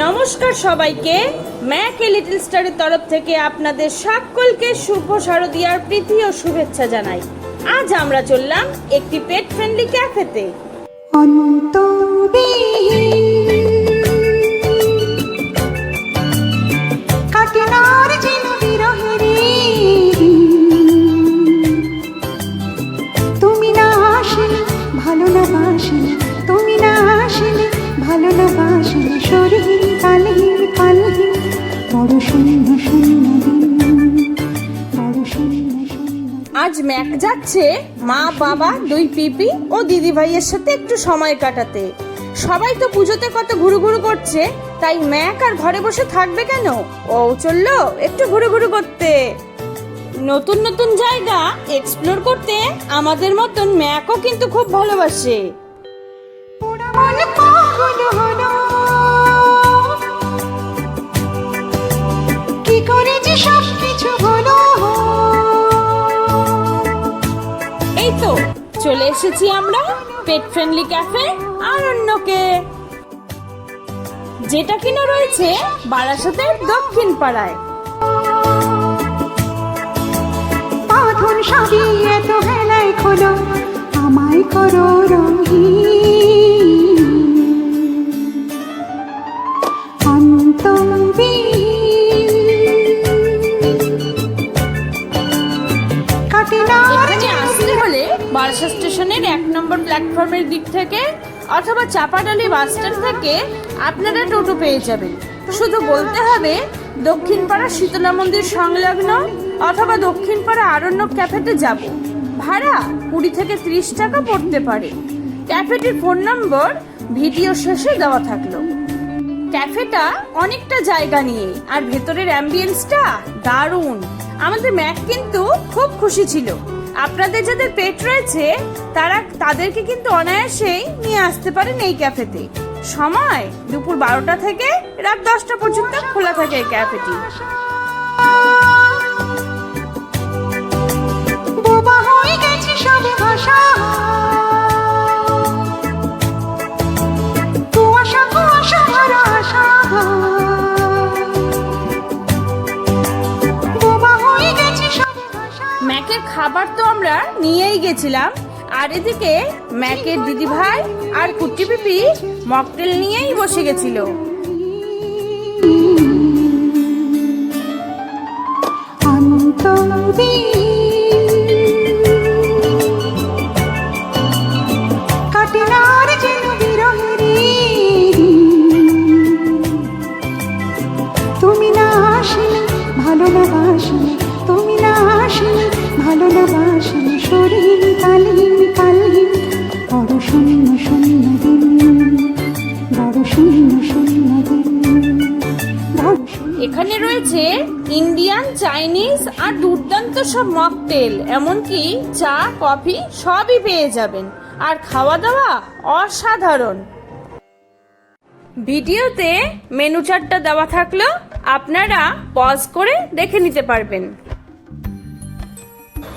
নমস্কার সবাইকে, Mac little স্টারের তরফ থেকে আপনাদের সকলকে শুভ শারদীয়ার প্রীতি ও শুভেচ্ছা জানাই। আজ আমরা চললাম একটি পেট ফ্রেন্ডলি ক্যাফেতে। তুমি না আসলে ভালো না বাসলে, তুমি না আসলে ভালো না বাসলে, শরীর কালহীন কালহীন, বড় শূন্য শূন্য দিন, বড় শূন্য শূন্য। আজ ম্যাক যাচ্ছে মা, বাবা, দুই পিপি ও দিদি ভাইয়ের সাথে একটু সময় কাটাতে। সবাই তো পুজোতে কত ঘুরু ঘুরু করছে, তাই ম্যাক আর ঘরে বসে থাকবে কেন? ও চললো একটু ঘুরু ঘুরু করতে। নতুন নতুন জায়গা এক্সপ্লোর করতে আমাদের মতন ম্যাকও কিন্তু খুব ভালোবাসে। কি করে যে সবকিছু হলো। এই তো চলে এসেছি আমরা পেট ফ্রেন্ডলি ক্যাফে আরণ্যকে, যেটা কিনা রয়েছে বারাসাতের দক্ষিণ পাড়ায়। বাঁধন সবই এত বেলায় খোলো, আমায় করো রঙিন। এখানে আসতে হলে বারাসাত স্টেশনের 1 নম্বর প্ল্যাটফর্মের দিক থেকে অথবা চাপাডালি বাস স্ট্যান্ড থেকে আপনারা টোটো পেয়ে যাবেন। শুধু বলতে হবে দক্ষিণপাড়া শীতলা মন্দির সংলগ্ন অথবা দক্ষিণপাড়া আরণ্য ক্যাফেতে যাব। ভাড়া 20 থেকে 30 টাকা পড়তে পারে। ক্যাফেটির ফোন নম্বর ভিডিও শেষে দেওয়া থাকলো। ক্যাফেটা অনেকটা জায়গা নিয়ে আর ভেতরের অ্যাম্বিয়েন্সটা দারুণ। আমাদের ম্যাক কিন্তু খুব খুশি ছিল। আপনাদের যাদের পেট রয়েছে তাদেরকে কিন্তু অনায়াসেই নিয়ে আসতে পারেন এই ক্যাফেতে। সময় দুপুর 12টা থেকে রাত 10টা পর্যন্ত খোলা থাকে এই ক্যাফেটি। বোবা হয়ে গেছে সব ভাষা, কুয়াশা কুয়াশা ভরা আশা। বোবা হয়ে গেছে সব ভাষা। ম্যাকের খাবার তো আমরা নিয়েই গেছিলাম, আর এদিকে ম্যাকের দিদি ভাই আর কুটি পিপি মকটেল নিয়েই বসে গেছিল। তুমি না আসলে ভালো না বাসলে, তুমি না আসলে ভালো না বাসলে, শরীর কালহীন কালহীন, বড় শূন্য শূন্য দিন, বড় শূন্য শূন্য দিন। এখানে রয়েছে ইন্ডিয়ান, চাইনিজ আর দুর্দান্ত সব মকটেল, এমনকি চা, কফি সবই পেয়ে যাবেন। আর খাওয়া দাওয়া অসাধারণ। ভিডিওতে মেনু চার্টটা দেওয়া থাকলো, আপনারা পজ করে দেখে নিতে পারবেন।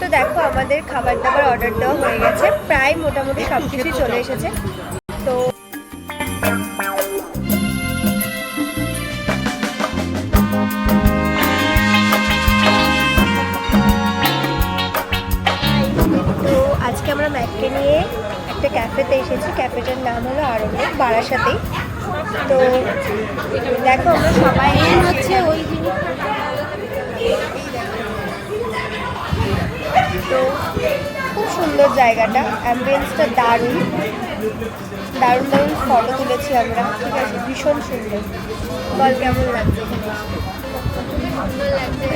তো দেখো আমাদের খাবার দাবার অর্ডার দেওয়া হয়ে গেছে, প্রায় মোটামুটি সব কিছুই চলে এসেছে। তো আজকে আমরা ম্যাককে নিয়ে একটা ক্যাফেতে এসেছি। ক্যাফেটার নাম হলো আরণ্য, বারাসাতেই। তো দেখো আমরা সবাই হচ্ছে ওই জিনিস। তো খুব সুন্দর জায়গাটা, অ্যাম্বিয়েন্সটা দারুণ দারুণ দারুণ ফটো তুলেছি আমরা, ঠিক আছে, ভীষণ সুন্দর। বল কেমন লাগছে? খুবই সুন্দর লাগছে,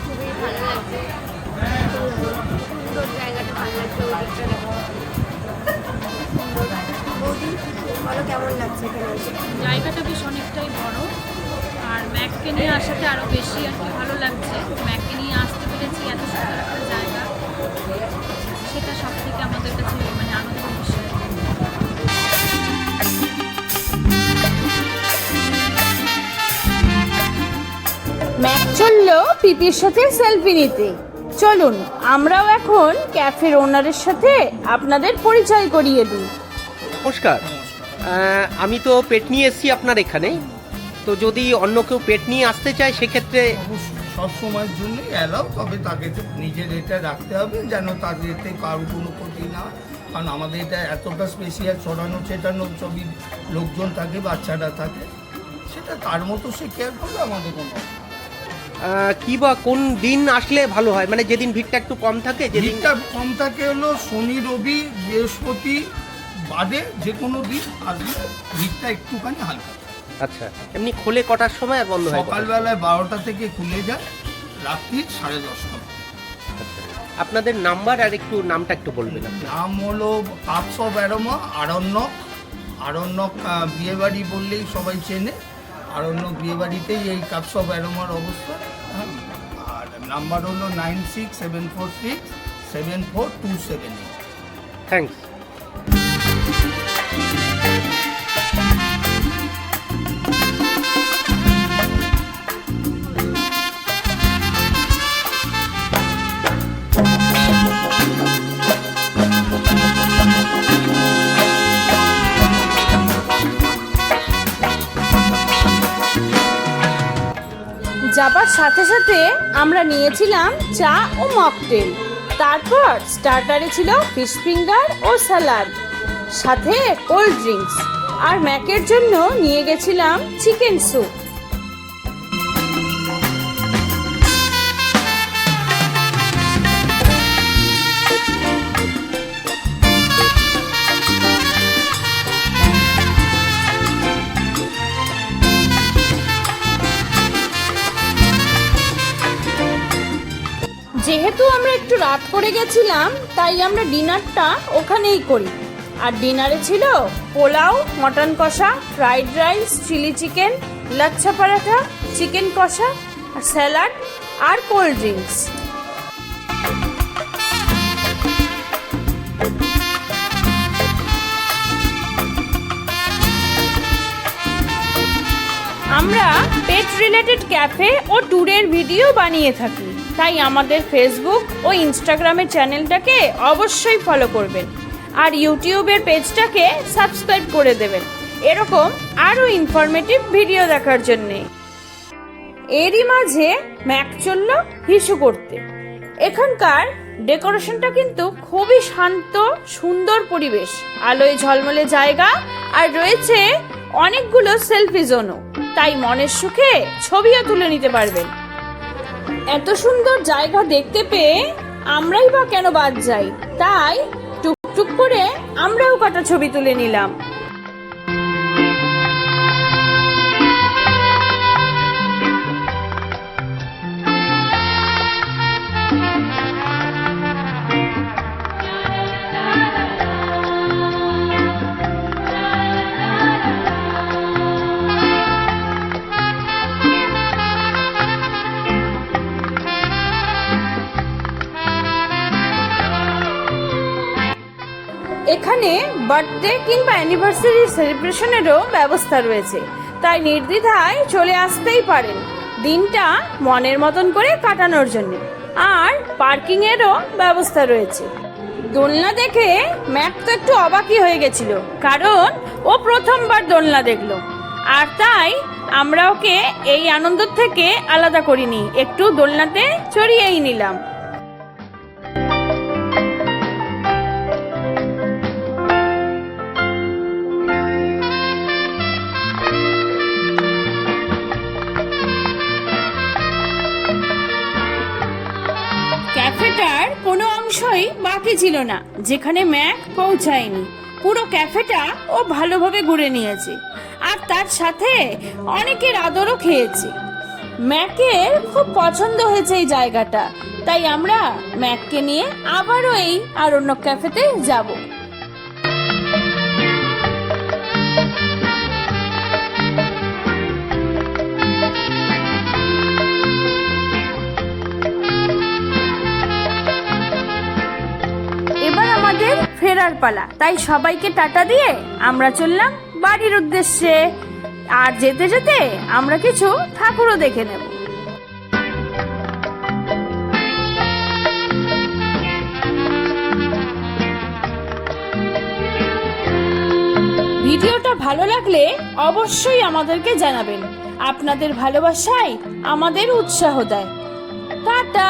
খুবই ভালো লাগছে, সুন্দর জায়গাটা ভালো লাগছে। বৌদি বলো কেমন লাগছে এখানে? জায়গাটা বেশ অনেকটাই বড়, ম্যাককে নিয়ে আসাতে আরও বেশি আর কি ভালো লাগছে। ম্যাককে নিয়ে আসতে পেরেছি, এত সুন্দর একটা জায়গা, সেটা সব থেকে আমাদের কাছে মানে আনন্দের বিষয়। ম্যাক চললো পিপির সাথে সেলফি নিতে। চলুন আমরাও এখন ক্যাফের ওনারের সাথে আপনাদের পরিচয় করিয়ে দিই। নমস্কার, আমি তো পেট নিয়ে এসেছি আপনার এখানে। তো যদি অন্য কেউ পেট নিয়ে আসতে চায় সেক্ষেত্রে সব সময়ের জন্যই অ্যালাউ, তবে তাকে তো নিজের এটা রাখতে হবে যেন তার এতে কারো কোনো ক্ষতি না হয়। কারণ আমাদের এটা এতটা স্পেশিয়াল, ছড়ানো ছেটানো ছবি লোকজন থাকে, বাচ্চারা থাকে, সেটা তার মতো সে কেয়ার করবে, আমাদের কোনো কি বা কোন দিন আসলে ভালো হয়, মানে যেদিন ভিড়টা একটু কম থাকে, যেদিন ভিড়টা কম থাকে হলো শনি, রবি, বৃহস্পতি বাদে যে কোনো দিন আসলে ভিড়টা একটুখানি হালকা। আচ্ছা, এমনি খোলে কটার সময় আর বন্ধ হয় কটায়? সকালবেলায় 12টা থেকে খুলে যায়, রাত্রি 10:30। আপনাদের নাম্বার আর একটু নামটা একটু বলবেন আপনি। নাম হলো কাপস অফ অ্যারোমা, আরণ্যক বিয়েবাড়ি বললেই সবাই চেনে। আরণ্যক বিয়েবাড়িতেই এই কাপস অফ অ্যারোমার অবস্থা। হ্যাঁ, আর নাম্বার হলো 9674674278। থ্যাঙ্কস। যাবার সাথে সাথে আমরা নিয়েছিলাম চা ও মকটেল। তারপর স্টার্টারে ছিল ফিশ ফিঙ্গার ও স্যালাড, সাথে কোল্ড ড্রিঙ্কস। আর ম্যাকের জন্য নিয়ে গেছিলাম চিকেন স্যুপ। যেহেতু আমরা একটু রাত করে গেছিলাম, তাই আমরা ডিনারটা ওখানেই করি। আর ডিনারে ছিল পোলাও, মটন কষা, fried rice, chilli chicken, lachha paratha, chicken কষা, আর স্যালাড আর কোল্ড ড্রিঙ্কস। আমরা পেট রিলেটেড ক্যাফে ও ট্যুরের ভিডিও বানিয়ে থাকি, তাই আমাদের ফেসবুক ও ইনস্টাগ্রামের চ্যানেলটাকে অবশ্যই ফলো করবেন আর ইউটিউবের পেজটাকে সাবস্ক্রাইব করে দেবেন এরকম আরও ইনফরমেটিভ ভিডিও দেখার জন্যে। এরই মাঝে ম্যাক চলল হিসু করতে। এখানকার ডেকোরেশনটা কিন্তু খুবই শান্ত, সুন্দর পরিবেশ, আলোয় ঝলমলে জায়গা, আর রয়েছে অনেকগুলো সেলফি জোনও, তাই মনের সুখে ছবিও তুলে নিতে পারবেন। এত সুন্দর জায়গা দেখতে পেয়ে আমরাই বা কেন বাদ যাই, তাই টুকটুক করে আমরাও কটা ছবি তুলে নিলাম। এখানে বার্থডে কিংবা অ্যানিভার্সারি সেলিব্রেশনেরও ব্যবস্থা রয়েছে, তাই নির্দ্বিধায় চলে আসতেই পারেন দিনটা মনের মতন করে কাটানোর জন্য। আর পার্কিংয়েরও ব্যবস্থা রয়েছে। দোলনা দেখে ম্যাক তো একটু অবাকই হয়ে গেছিল, কারণ ও প্রথমবার দোলনা দেখলো। আর তাই আমরা ওকে এই আনন্দ থেকে আলাদা করিনি, একটু দোলনাতে চড়িয়েই নিলাম। ক্যাফেটার কোনো অংশই বাকি ছিল না যেখানে ম্যাক পৌঁছায়নি। পুরো ক্যাফেটা ও ভালোভাবে ঘুরে নিয়েছে, আর তার সাথে অনেকের আদরও খেয়েছে। ম্যাকের খুব পছন্দ হয়েছে এই জায়গাটা, তাই আমরা ম্যাককে নিয়ে আবারও এই আরণ্যক ক্যাফেতে যাব। ফেরার পালা, তাই সবাইকে টাটা দিয়ে আমরা চললাম বাড়ির উদ্দেশ্যে। আর যেতে যেতে আমরা কিছু ঠাকুরও দেখে নেব। ভিডিওটা ভালো লাগলে অবশ্যই আমাদেরকে জানাবেন। আপনাদের ভালোবাসাই আমাদের উৎসাহ দেয়। টাটা।